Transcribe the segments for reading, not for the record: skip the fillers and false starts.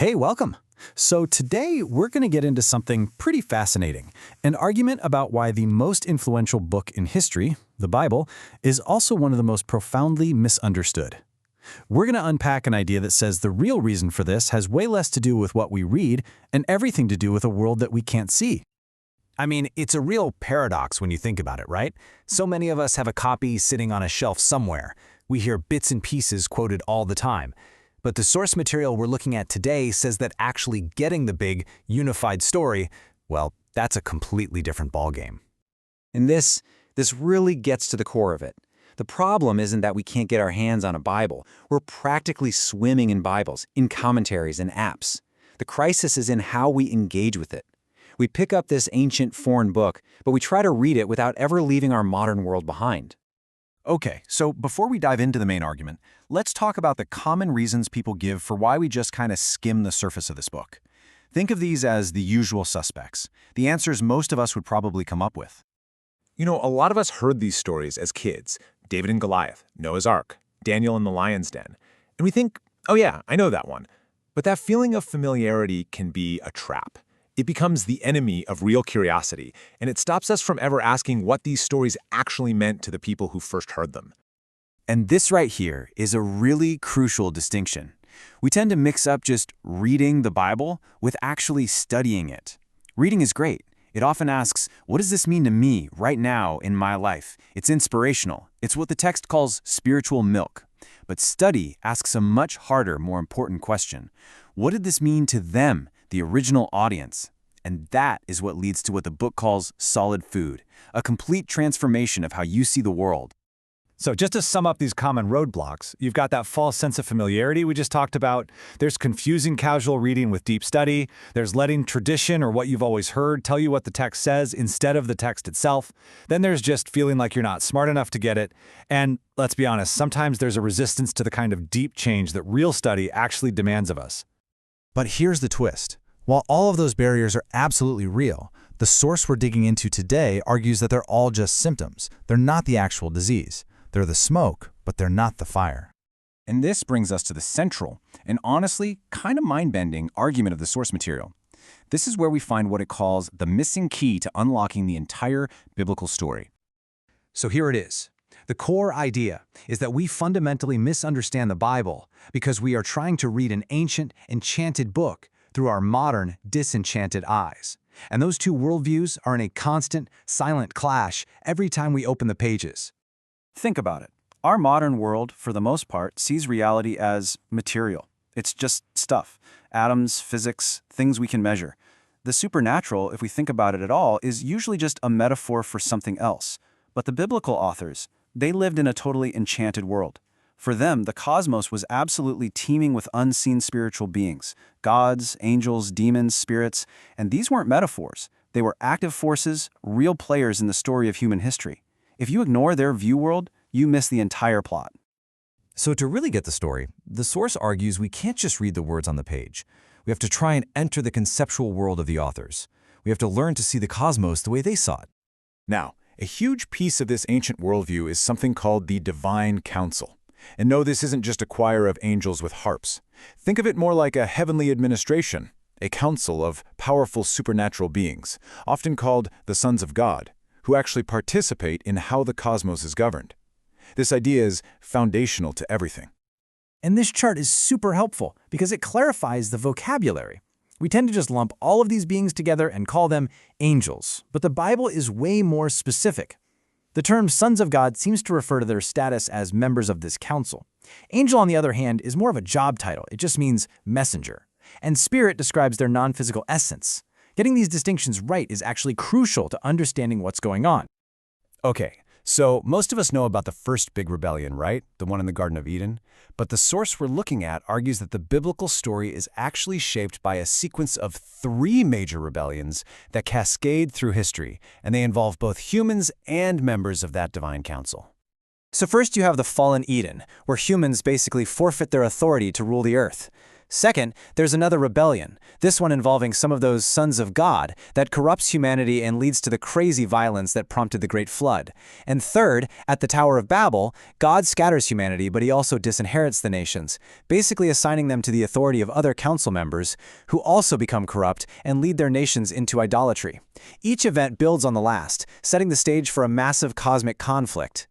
Hey, welcome. So today we're going to get into something pretty fascinating, an argument about why the most influential book in history, the Bible, is also one of the most profoundly misunderstood. We're going to unpack an idea that says the real reason for this has way less to do with what we read and everything to do with a world that we can't see. I mean, it's a real paradox when you think about it, right? So many of us have a copy sitting on a shelf somewhere. We hear bits and pieces quoted all the time. But the source material we're looking at today says that actually getting the big, unified story, well, that's a completely different ballgame. And this really gets to the core of it. The problem isn't that we can't get our hands on a Bible. We're practically swimming in Bibles, in commentaries and apps. The crisis is in how we engage with it. We pick up this ancient foreign book, but we try to read it without ever leaving our modern world behind. Okay, so before we dive into the main argument, let's talk about the common reasons people give for why we just kind of skim the surface of this book. Think of these as the usual suspects, the answers most of us would probably come up with. You know, a lot of us heard these stories as kids. David and Goliath, Noah's Ark, Daniel in the lion's den. And we think, oh yeah, I know that one. But that feeling of familiarity can be a trap. It becomes the enemy of real curiosity, and it stops us from ever asking what these stories actually meant to the people who first heard them. And this right here is a really crucial distinction. We tend to mix up just reading the Bible with actually studying it. Reading is great. It often asks, what does this mean to me right now in my life? It's inspirational. It's what the text calls spiritual milk. But study asks a much harder, more important question. What did this mean to them, the original audience? And that is what leads to what the book calls solid food, a complete transformation of how you see the world. So just to sum up these common roadblocks, you've got that false sense of familiarity we just talked about. There's confusing casual reading with deep study. There's letting tradition or what you've always heard tell you what the text says instead of the text itself. Then there's just feeling like you're not smart enough to get it. And let's be honest, sometimes there's a resistance to the kind of deep change that real study actually demands of us. But here's the twist. While all of those barriers are absolutely real, the source we're digging into today argues that they're all just symptoms. They're not the actual disease. They're the smoke, but they're not the fire. And this brings us to the central, and honestly, kind of mind-bending argument of the source material. This is where we find what it calls the missing key to unlocking the entire biblical story. So here it is. The core idea is that we fundamentally misunderstand the Bible because we are trying to read an ancient, enchanted book through our modern, disenchanted eyes. And those two worldviews are in a constant, silent clash every time we open the pages. Think about it. Our modern world, for the most part, sees reality as material. It's just stuff, atoms, physics, things we can measure. The supernatural, if we think about it at all, is usually just a metaphor for something else. But the biblical authors, they lived in a totally enchanted world. For them, the cosmos was absolutely teeming with unseen spiritual beings, gods, angels, demons, spirits, and these weren't metaphors. They were active forces, real players in the story of human history. If you ignore their view world, you miss the entire plot. So to really get the story, the source argues we can't just read the words on the page. We have to try and enter the conceptual world of the authors. We have to learn to see the cosmos the way they saw it. Now, a huge piece of this ancient worldview is something called the divine council. And no, this isn't just a choir of angels with harps. Think of it more like a heavenly administration, a council of powerful supernatural beings, often called the sons of God, who actually participate in how the cosmos is governed. This idea is foundational to everything. And this chart is super helpful because it clarifies the vocabulary. We tend to just lump all of these beings together and call them angels, but the Bible is way more specific. The term sons of God seems to refer to their status as members of this council. Angel, on the other hand, is more of a job title. It just means messenger. And spirit describes their non-physical essence. Getting these distinctions right is actually crucial to understanding what's going on. Okay, so most of us know about the first big rebellion, right? The one in the Garden of Eden. But the source we're looking at argues that the biblical story is actually shaped by a sequence of 3 major rebellions that cascade through history, and they involve both humans and members of that divine council. So first you have the fallen Eden, where humans basically forfeit their authority to rule the earth. Second, there's another rebellion, this one involving some of those sons of God, that corrupts humanity and leads to the crazy violence that prompted the Great Flood. And third, at the Tower of Babel, God scatters humanity, but he also disinherits the nations, basically assigning them to the authority of other council members, who also become corrupt and lead their nations into idolatry. Each event builds on the last, setting the stage for a massive cosmic conflict.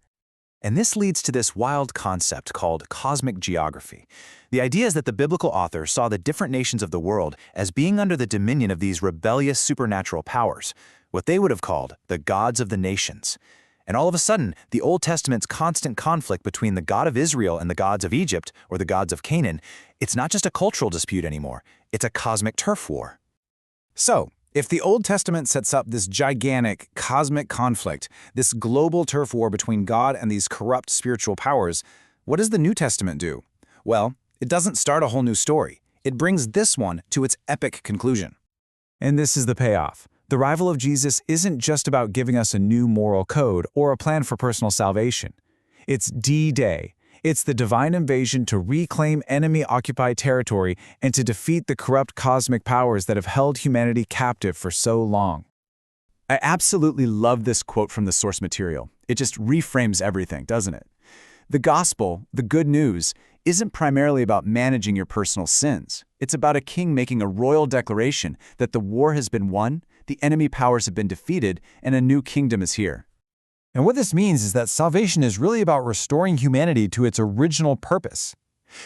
And this leads to this wild concept called cosmic geography. The idea is that the biblical author saw the different nations of the world as being under the dominion of these rebellious supernatural powers, what they would have called the gods of the nations. And all of a sudden, the Old Testament's constant conflict between the God of Israel and the gods of Egypt, or the gods of Canaan, it's not just a cultural dispute anymore, it's a cosmic turf war. So, if the Old Testament sets up this gigantic cosmic conflict, this global turf war between God and these corrupt spiritual powers, what does the New Testament do? Well, it doesn't start a whole new story. It brings this one to its epic conclusion. And this is the payoff. The arrival of Jesus isn't just about giving us a new moral code or a plan for personal salvation. It's D-Day. It's the divine invasion to reclaim enemy-occupied territory and to defeat the corrupt cosmic powers that have held humanity captive for so long. I absolutely love this quote from the source material. It just reframes everything, doesn't it? The gospel, the good news, isn't primarily about managing your personal sins. It's about a king making a royal declaration that the war has been won, the enemy powers have been defeated, and a new kingdom is here. And what this means is that salvation is really about restoring humanity to its original purpose.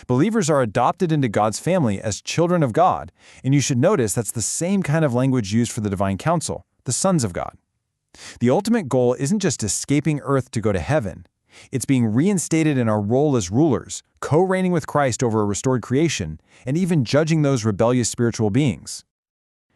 Believers are adopted into God's family as children of God, and you should notice that's the same kind of language used for the divine council, the sons of God. The ultimate goal isn't just escaping earth to go to heaven. It's being reinstated in our role as rulers, co-reigning with Christ over a restored creation, and even judging those rebellious spiritual beings.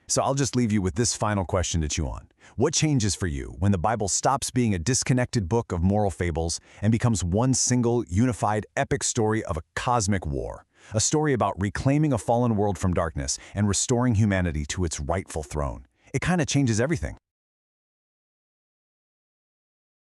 So I'll just leave you with this final question to chew on. What changes for you when the Bible stops being a disconnected book of moral fables and becomes one single, unified, epic story of a cosmic war? A story about reclaiming a fallen world from darkness and restoring humanity to its rightful throne. It kind of changes everything.